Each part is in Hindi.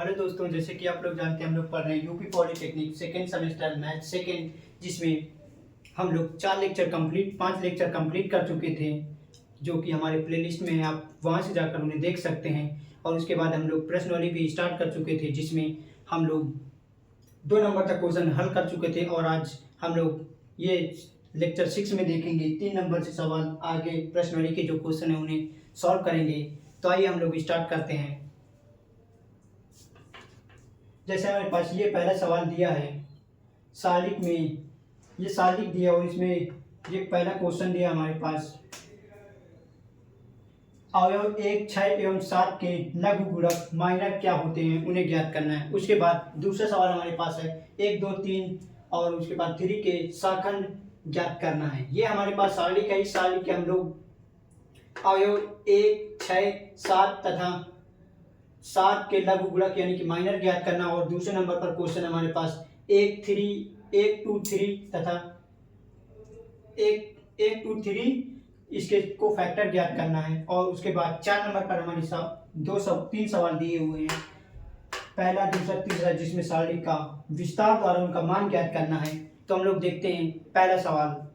हेलो दोस्तों, जैसे कि आप लोग जानते हैं हम लोग पढ़ रहे हैं UP polytechnic second semester math second, जिसमें हम लोग 5 लेक्चर कंप्लीट कर चुके थे, जो कि हमारे प्लेलिस्ट में है। आप वहां से जाकर उन्हें देख सकते हैं। और उसके बाद हम लोग प्रश्नवली भी स्टार्ट कर चुके थे, जिसमें हम लोग 2 नंबर तक क्वेश्चन हल कर चुके थे। और आज हम लोग ये लेक्चर 6 में देखेंगे 3 नंबर से सवाल। आगे प्रश्नवली के जो क्वेश्चन है उन्हें सॉल्व करेंगे। तो आइए हम लोग स्टार्ट करते हैं। जैसे हमारे पास ये पहला सवाल दिया है सालिक में, ये सालिक दिया और इसमें ये पहला क्वेश्चन दिया हमारे पास, अवयव 1, 6 एवं 7 के लघु गुणक माइनर क्या होते हैं, उन्हें ज्ञात करना है। उसके बाद दूसरा सवाल हमारे पास है 1, 2, 3 और उसके बाद 3 के शाखंड ज्ञात करना है। ये हमारे पास सालिक है। इस सालिक के हम लोग अवयव 1, 6, 7 तथा 7 के लघु गुणक यानी कि माइनर ज्ञात करना। और दूसरे नंबर पर क्वेश्चन हमारे पास 1, 2, 3 तथा 1, 2, 3 इसके को फैक्टर ज्ञात करना है। और उसके बाद 4 नंबर पर हमारे साथ 3 सवाल दिए हुए हैं, पहला, दूसरा, तीसरा, जिसमें सारिणी का विस्तार द्वारा उनका मान ज्ञात करना है। तो हम लोग देखते हैं पहला सवाल।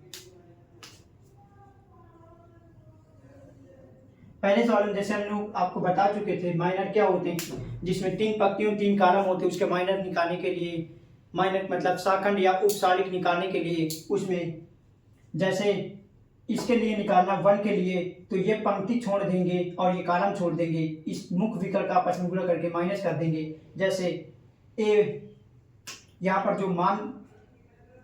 पहले सवाल में जैसे हम लोग आपको बता चुके थे माइनर क्या होते हैं, जिसमें 3 पंक्तियों 3 कॉलम होते हैं। उसके माइनर निकालने के लिए, माइनर मतलब शाखंड या उपसालिक निकालने के लिए, उसमें जैसे इसके लिए निकालना 1 के लिए तो ये पंक्ति छोड़ देंगे और ये कॉलम छोड़ देंगे, इस मुख्य विकल्प का आपस में गुणा करके माइनस कर देंगे। जैसे ए, यहाँ पर जो मान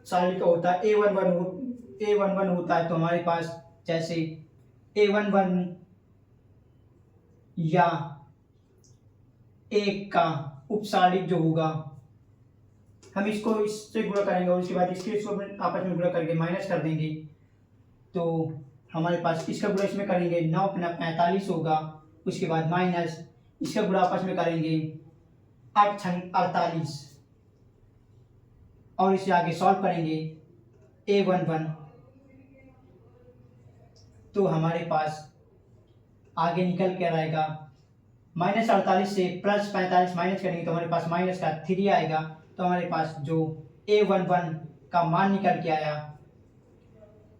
सारिणी का होता है A11 होता है, तो हमारे पास जैसे A11 या 1 का उपसालिक जो होगा, हम इसको इससे गुणा करेंगे और उसके बाद इसके आपस में गुणा करके माइनस कर देंगे। तो हमारे पास इसका गुणा इसमें करेंगे 9 × 45 होगा। उसके बाद माइनस इसका गुणा आपस में करेंगे 8 × 48 और इसे आगे सॉल्व करेंगे A11। तो हमारे पास आगे निकल कर आएगा -48 से +45 माइनस करेंगे तो हमारे पास माइनस का 3 आएगा। तो हमारे पास जो A11 का मान निकल के आया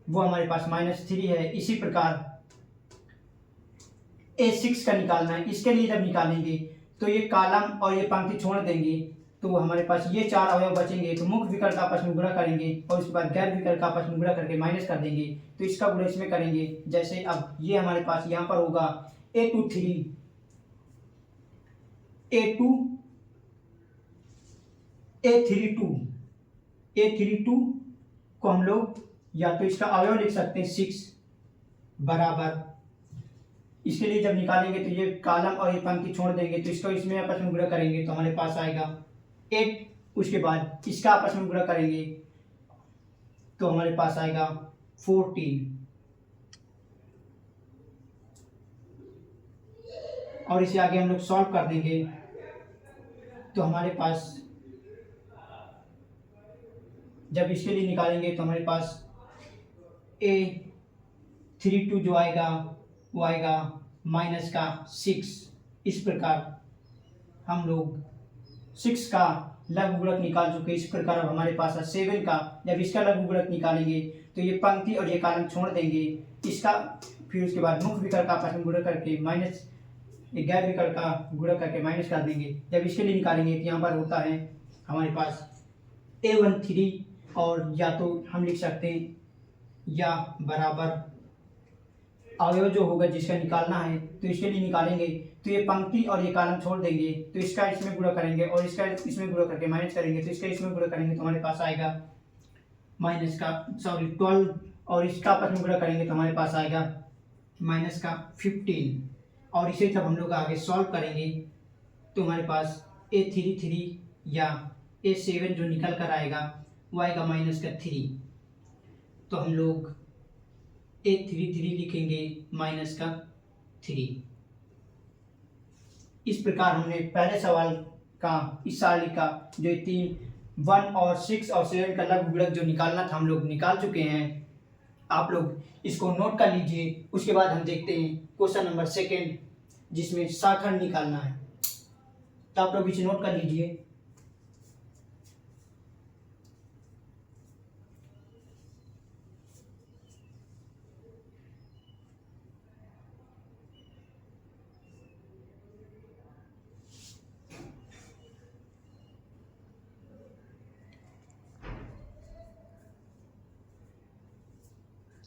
वो हमारे पास -3 है। इसी प्रकार A6 का निकालना है। इसके लिए जब निकालेंगे तो ये कॉलम और ये पंक्ति छोड़ देंगे, तो हमारे पास ये 4 अवयव बचेंगे। तो मुख्य विकल्प का आपस में गुणा करेंगे और उसके बाद गैर विकल्प का आपस में गुणा करके माइनस कर देंगे। तो इसका गुणा इसमें करेंगे। जैसे अब ये हमारे पास यहाँ पर होगा A23 A32 को हम लोग या तो इसका अवयव लिख सकते हैं 6 बराबर, इसके लिए जब निकालेंगे तो ये कॉलम और ये पंक्ति छोड़ देंगे, तो इसको इसमें आपस में गुणा करेंगे तो हमारे पास आएगा 8। उसके बाद इसका आपस में गुणा करेंगे तो हमारे पास आएगा 14 और इसे आगे हम लोग सॉल्व कर देंगे। तो हमारे पास जब इसके लिए निकालेंगे तो हमारे पास A32 जो आएगा वो आएगा -6। इस प्रकार हम लोग 6 का लघु गुणक निकाल चुके। इस प्रकार अब हमारे पास है 7 का। जब इसका लघु गुणक निकालेंगे तो ये पंक्ति और ये कॉलम छोड़ देंगे, इसका फिर उसके बाद मुख्य विकल्प का आपस में गुणा करके माइनस, गैर विकल्प का गुणा करके माइनस कर देंगे। जब इसके लिए निकालेंगे तो यहाँ पर होता है हमारे पास A13 और या तो हम लिख सकते हैं या बराबर अवयव जो होगा जिसका निकालना है, तो इसके लिए निकालेंगे तो ये पंक्ति और ये कॉलम छोड़ देंगे, तो इसका इसमें गुणा करेंगे और इसका इसमें गुणा करके माइनस करेंगे। तो इसका इसमें गुणा करेंगे तो हमारे पास आएगा 12 और इसका आपस में गुणा करेंगे तो हमारे पास आएगा -15। और इसे जब हम लोग आगे सॉल्व करेंगे तो हमारे पास A33 या A7 जो निकल कर आएगा वो आएगा -3। तो हम लोग A33 लिखेंगे -3। इस प्रकार हमने पहले सवाल का, इस सारणी का जो 1 और 6 और 7 का लघु गुणक जो निकालना था हम लोग निकाल चुके हैं। आप लोग इसको नोट कर लीजिए। उसके बाद हम देखते हैं क्वेश्चन नंबर 2 जिसमें शाखंड निकालना है। तो आप लोग इसे नोट कर लीजिए।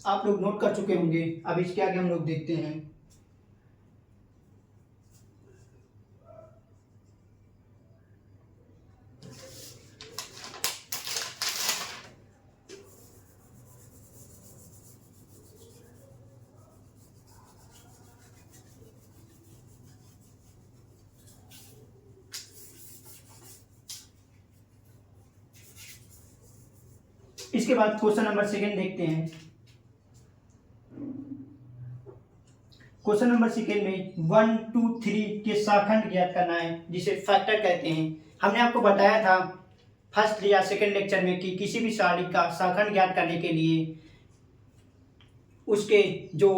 आप लोग नोट कर चुके होंगे। अब इसके आगे हम लोग देखते हैं। इसके बाद क्वेश्चन नंबर सेकेंड देखते हैं। क्वेश्चन नंबर सेकेंड में 1 2 3 के शाखंड ज्ञात करना है, जिसे फैक्टर कहते हैं। हमने आपको बताया था फर्स्ट या सेकेंड लेक्चर में कि किसी भी सारणी का शाखंड ज्ञात करने के लिए उसके जो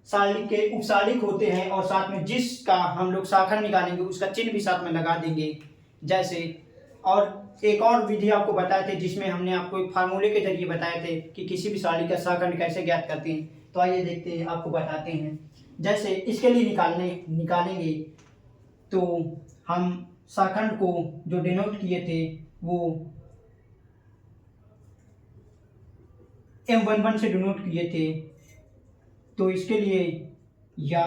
सारणी के उपसारिक होते हैं और साथ में जिसका हम लोग शाखंड निकालेंगे उसका चिन्ह भी साथ में लगा देंगे। जैसे और एक और विधि आपको बताए थे जिसमें हमने आपको एक फार्मूले के जरिए बताए थे कि किसी भी सारणी का शाखंड कैसे ज्ञात करते हैं। तो आइए देखते हैं, आपको बताते हैं। जैसे इसके लिए निकालेंगे तो हम शाखंड को जो डिनोट किए थे वो M11 से डिनोट किए थे। तो इसके लिए या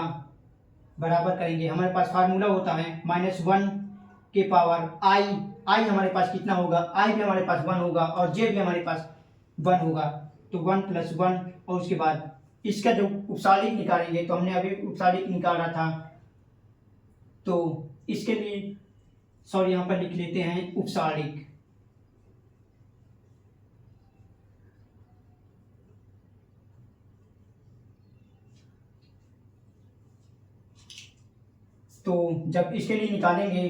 बराबर करेंगे, हमारे पास फार्मूला होता है -1 के पावर आई हमारे पास कितना होगा, आई भी हमारे पास 1 होगा और जे भी हमारे पास 1 होगा। तो 1 + 1 और उसके बाद इसका जो उपसारिक निकालेंगे, तो हमने अभी उपसारिक निकाला था तो इसके लिए यहाँ पर लिख लेते हैं उपसारिक। तो जब इसके लिए निकालेंगे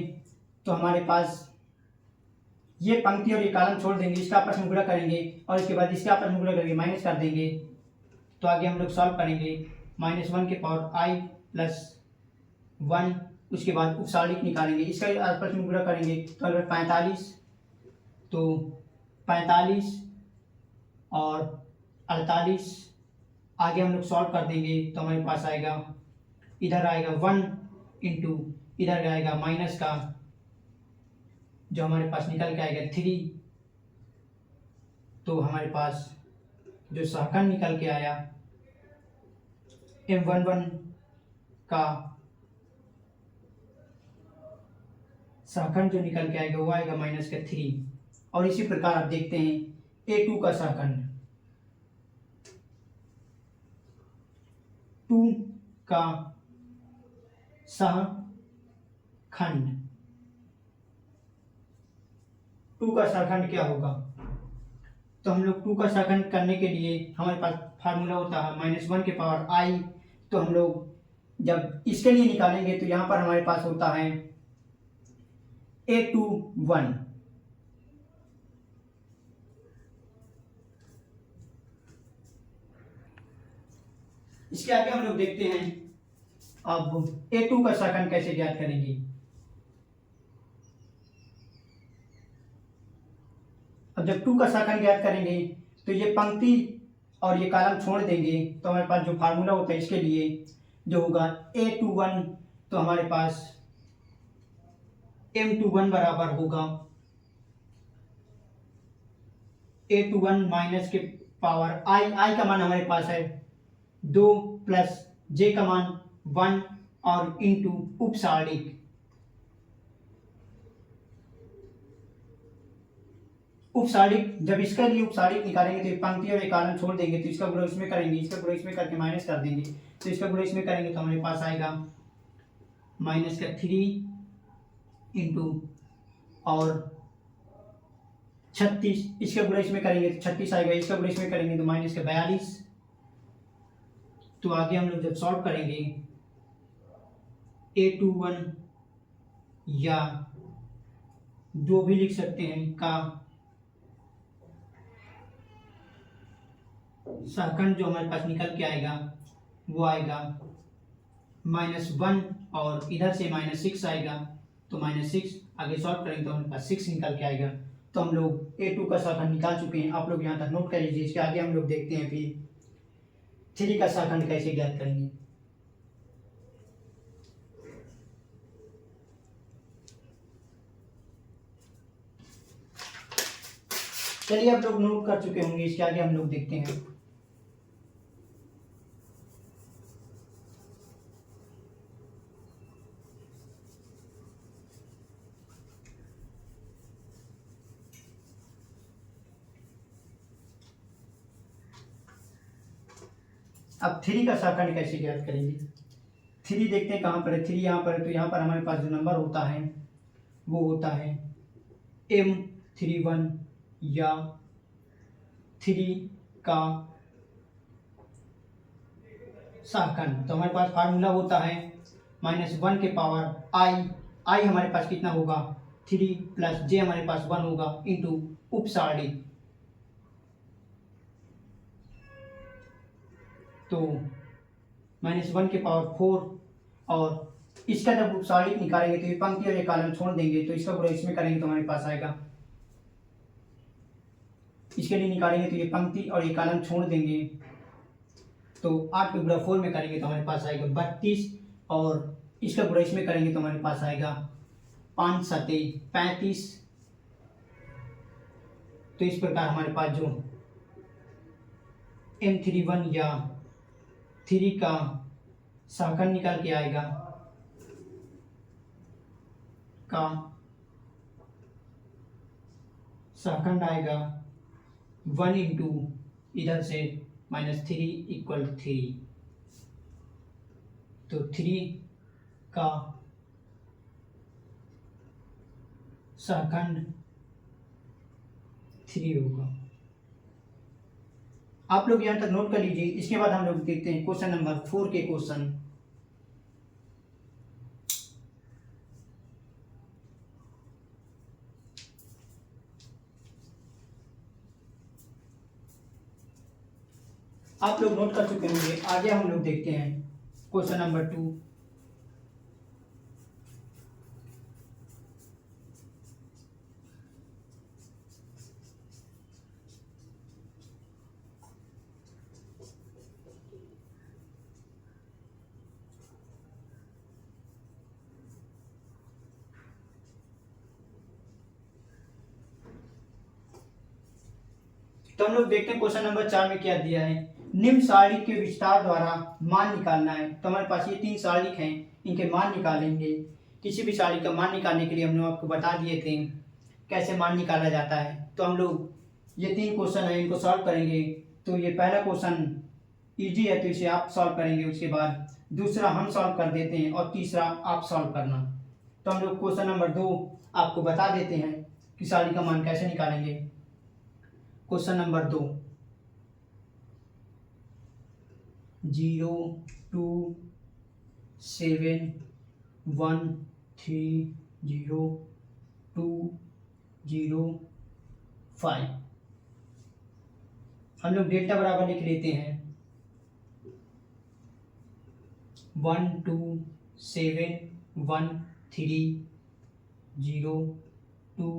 तो हमारे पास ये पंक्ति और ये कॉलम छोड़ देंगे, इसका आपस में गुणा करेंगे और इसके बाद इसके आपस में गुणा करके माइनस कर देंगे। तो आगे हम लोग सॉल्व करेंगे। -1 के पावर आई + 1, उसके बाद उपसारिक निकालेंगे, इसका आपस में गुणा करेंगे तो अगर 45, तो 45 और 48 आगे हम लोग सॉल्व कर देंगे तो हमारे पास आएगा, इधर आएगा 1 इंटू इधर आएगा माइनस का, जो हमारे पास निकल के आएगा 3। तो हमारे पास जो शाखंड निकल के आया M11 का शाखंड जो निकल के आएगा वो आएगा -3। और इसी प्रकार आप देखते हैं A2 का शाखंड, 2 का शाखंड, 2 का शाखंड क्या होगा। तो हम लोग 2 का शाखंड करने के लिए हमारे पास फार्मूला होता है -1 के पावर आई। तो हम लोग जब इसके लिए निकालेंगे तो यहाँ पर हमारे पास होता है A21। इसके आगे हम लोग देखते हैं अब A2 का शाखंड कैसे ज्ञात करेंगे। अब जब 2 का शाखंड ज्ञात करेंगे तो ये पंक्ति और ये कॉलम छोड़ देंगे तो हमारे पास जो फार्मूला होता है इसके लिए जो होगा A21, तो हमारे पास M21 बराबर होगा A21 माइनस के पावर आई का मान हमारे पास है 2 + जे का मान 1 और इंटू उपसारिक। जब इसका लिए उपसारिक निकालेंगे तो एक पंक्ति और एक कॉलम छोड़ देंगे तो इसका गुणा इसमें करेंगे, इसका गुणा इसमें करके माइनस कर देंगे। तो इसका गुणा इसमें करेंगे तो हमारे पास आएगा -3 इंटू और 36, इसका गुणा इसमें करेंगे तो 36 आएगा, इसका गुणा इसमें करेंगे तो -42। तो आगे हम लोग जब सॉल्व करेंगे A21 या जो भी लिख सकते हैं का शाखंड जो हमारे पास निकल के आएगा वो आएगा -1 और इधर से -6 आएगा। तो -6, आगे सॉल्व करेंगे तो हमारे पास 6 निकल के आएगा। तो हम लोग A2 का शाखंड निकाल चुके हैं, आप लोग यहाँ तक नोट कर लीजिए। इसके आगे हम लोग देखते हैं फिर 3 का शाखंड कैसे ज्ञात करेंगे। चलिए आप लोग नोट कर चुके होंगे, इसके आगे हम लोग देखते हैं। अब 3 का शाखंड कैसे ज्ञात करेंगे। 3 देखते हैं कहाँ पर है। 3 यहाँ पर है, तो यहाँ पर हमारे पास जो नंबर होता है वो होता है M31 या 3 का शाखंड। तो हमारे पास फार्मूला होता है -1 के पावर i हमारे पास कितना होगा 3 प्लस j हमारे पास 1 होगा इंटू उपसारणी। तो -1 के पावर 4 और इसका जब उपसारणी निकालेंगे तो ये पंक्ति और ये कॉलम छोड़ देंगे, तो इसका गुणा इसमें करेंगे तो हमारे पास आएगा। इसके लिए निकालेंगे तो ये पंक्ति और ये कॉलम छोड़ देंगे, तो 8 के गुणा 4 में करेंगे तो हमारे पास आएगा 32 और इसका गुणा इसमें करेंगे तो हमारे पास आएगा 5 7 35। तो इस प्रकार हमारे पास जो M31 या 3 का शाखंड निकल के आएगा का शाखंड आएगा 1 इंटू इधर से -3 इक्वल 3। तो 3 का शाखंड 3 होगा। आप लोग यहाँ तक नोट कर लीजिए। इसके बाद हम लोग देखते हैं क्वेश्चन नंबर 4 के क्वेश्चन। आप लोग नोट कर चुके होंगे, आगे हम लोग देखते हैं क्वेश्चन नंबर 2। तो हम लोग देखते हैं क्वेश्चन नंबर 4 में क्या दिया है। निम्न सारणी के विस्तार द्वारा मान निकालना है। तो हमारे पास ये 3 सारणी हैं, इनके मान निकालेंगे। किसी भी सारणी का मान निकालने के लिए हमने आपको बता दिए थे कैसे मान निकाला जाता है। तो हम लोग ये 3 क्वेश्चन है, इनको सॉल्व करेंगे। तो ये पहला क्वेश्चन इजी है तो इसे आप सॉल्व करेंगे, उसके बाद दूसरा हम सॉल्व कर देते हैं और तीसरा आप सॉल्व करना। तो हम लोग क्वेश्चन नंबर 2 आपको बता देते हैं कि सारणी का मान कैसे निकालेंगे। Question number 2 0 2 7 1 3 0 2 0 5। हम लोग डेल्टा बराबर लिख लेते हैं 1 2 7 1 3 0 2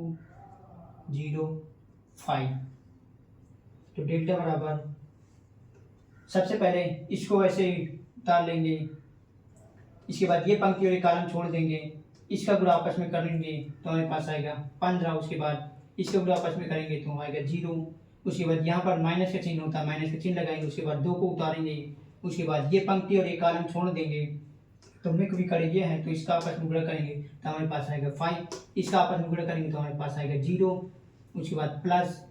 0 5। तो डेल्टा बराबर सबसे पहले इसको ऐसे उतार लेंगे, इसके बाद ये पंक्ति और ये कॉलम छोड़ देंगे, इसका गुणा आपस में करेंगे तो हमारे पास आएगा 15। उसके बाद इसका गुणा आपस में करेंगे तो आएगा 0। उसके बाद यहाँ पर माइनस का चिन्ह होता है, माइनस का चिन्ह लगाएंगे। उसके बाद 2 को उतारेंगे, उसके बाद ये पंक्ति और ये कॉलम छोड़ देंगे तो मिक भी करेंगे है, तो इसका आपस में गुणा करेंगे तो हमारे पास आएगा 5। इसका आपस में गुणा करेंगे तो हमारे पास आएगा 0। उसके बाद प्लस,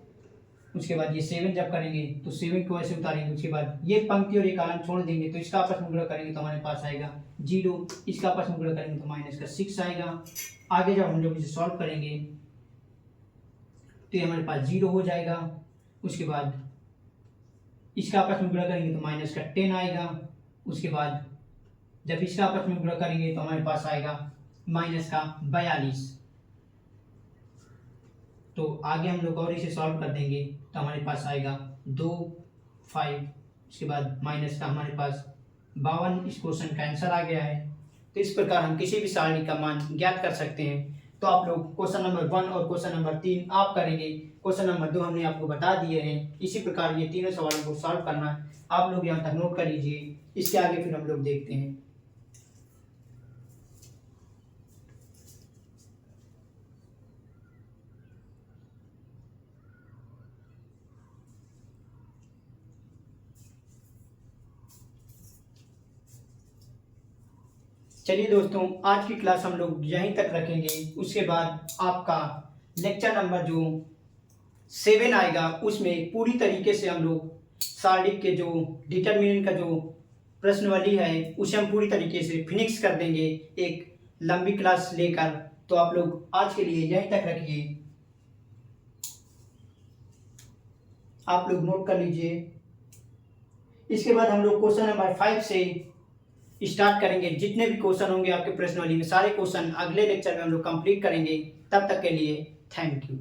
उसके बाद ये 7 जब करेंगे तो 7 को ऐसे उतारेंगे। उसके बाद ये पंक्ति और ये कॉलम छोड़ देंगे तो इसका आपस में गुणा करेंगे तो हमारे पास आएगा 0। इसका आपस में गुणा करेंगे तो माइनस का 6 आएगा। आगे जब हम लोग इसे सॉल्व करेंगे तो ये हमारे पास 0 हो जाएगा। उसके बाद इसका आपस में गुणा करेंगे तो माइनस का 10 आएगा। उसके बाद जब इसका आपस में गुणा करेंगे तो हमारे पास आएगा माइनस का 42। तो आगे हम लोग और इसे सॉल्व कर देंगे तो हमारे पास आएगा 2 5। उसके बाद माइनस का हमारे पास 52। इस क्वेश्चन का आंसर आ गया है। तो इस प्रकार हम किसी भी सारणी का मान ज्ञात कर सकते हैं। तो आप लोग क्वेश्चन नंबर 1 और क्वेश्चन नंबर 3 आप करेंगे, क्वेश्चन नंबर 2 हमने आपको बता दिए हैं। इसी प्रकार ये तीनों सवालों को सॉल्व करना है। आप लोग यहाँ तक नोट कर लीजिए, इसके आगे फिर हम लोग देखते हैं। चलिए दोस्तों, आज की क्लास हम लोग यहीं तक रखेंगे। उसके बाद आपका लेक्चर नंबर जो 7 आएगा, उसमें पूरी तरीके से हम लोग सारणी के जो डिटरमिनेंट का जो प्रश्नावली है उसे हम पूरी तरीके से फिनिक्स कर देंगे एक लंबी क्लास लेकर। तो आप लोग आज के लिए यहीं तक रखिए, आप लोग नोट कर लीजिए। इसके बाद हम लोग क्वेश्चन नंबर 5 से स्टार्ट करेंगे। जितने भी क्वेश्चन होंगे आपके प्रश्नावली में, सारे क्वेश्चन अगले लेक्चर में हम लोग कंप्लीट करेंगे। तब तक के लिए थैंक यू।